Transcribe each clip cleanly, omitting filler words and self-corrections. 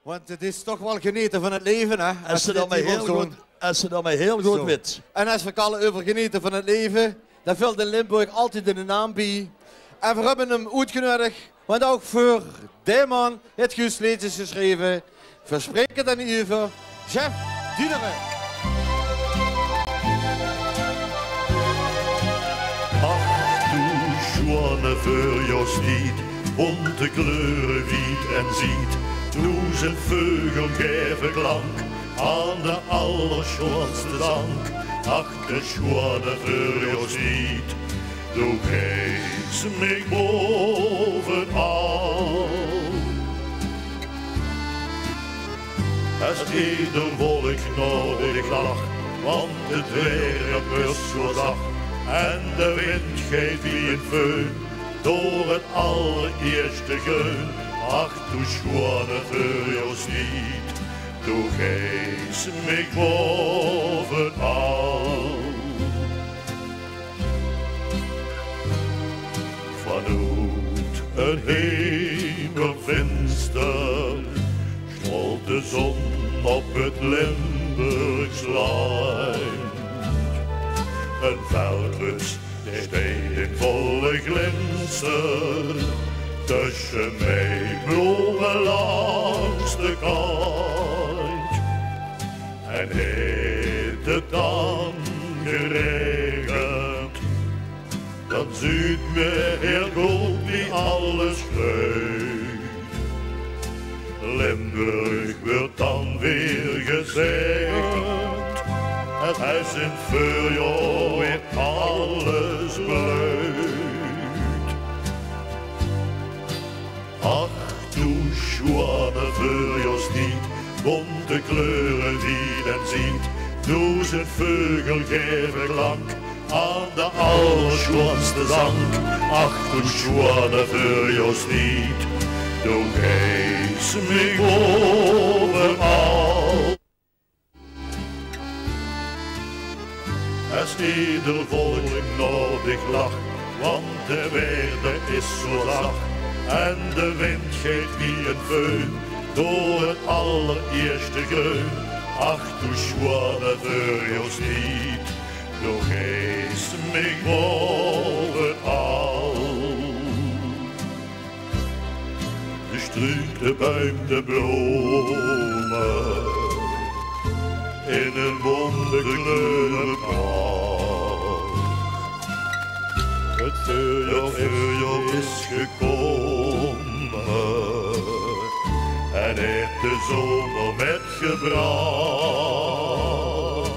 Want het is toch wel genieten van het leven, hè? Als ze dat mij heel goed weet. En als we kallen over genieten van het leven, dan vult in Limburg altijd in de naam bij. En we hebben hem uitgenodigd, want ook voor die man het liedjes geschreven. Verspreek het aan Uwe, Chef Diederen. Ach, du schone voor jou stiet, bonte kleuren wiet en ziet. Duizend vögel geven klank aan de allerschoonste dank. Ach, de schone voor jou stiet, du geest mij bovenal. Als ieder wolk nodig lag, want het weer was zo zacht. En de wind geeft wie een föhn, door het allereerste geun. Ach, du schone voor jou stiet, du geest mij bovenal. Vanuit een hemelvenster smolt de zon op het Limburgs land. Een veldrus steekt in volle glinster, tussen mij bloemen langs de kant. En heeft het dan geregend, dan ziet me heel goed wie alles groeit. Limburg wordt dan weer gezegd, het huis in Furjo weer alles bloeit. Ach, du schone Furjo stiet, bonte kleuren wie en ziet. Duizend vögel geven klank aan de allerschoonste zang. Ach, du schone Furjo stiet, du geest mij bovenal. Als ieder volk nodig lag, want de weerde is zo zacht. En de wind geeft wie een föhn, door het allereerste geun. Ach, du schone voor jou stiet, du geest mij bovenal. De struik, de buim, de bloemen, in een bonte kleuren pracht. Het vuurjo is gekomen en heeft de zomer metgebracht.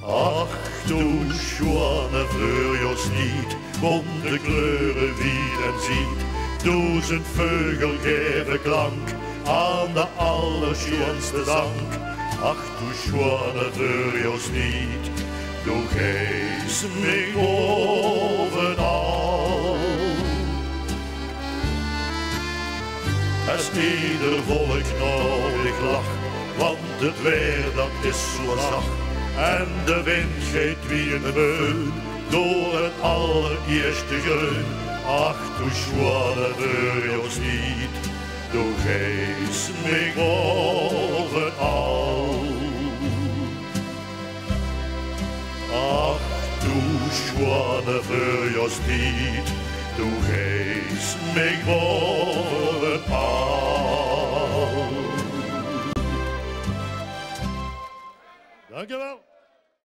Ach, du schone vuurjo stiet, bonte kleuren wie en ziet. Duizend vögel geven klank aan de allerschoonste dank. Ach, du schone vuurjo stiet, du geest mij bovenal. Als ieder volk nodig lag, want het weer dat is zo zacht. En de wind geeft wie een föhn, door het allereerste geun. Ach, du schone vuurjo stiet, du geest mij bovenal. Ach, du schone vuurjo stiet, du geest mij bovenal. Dankjewel.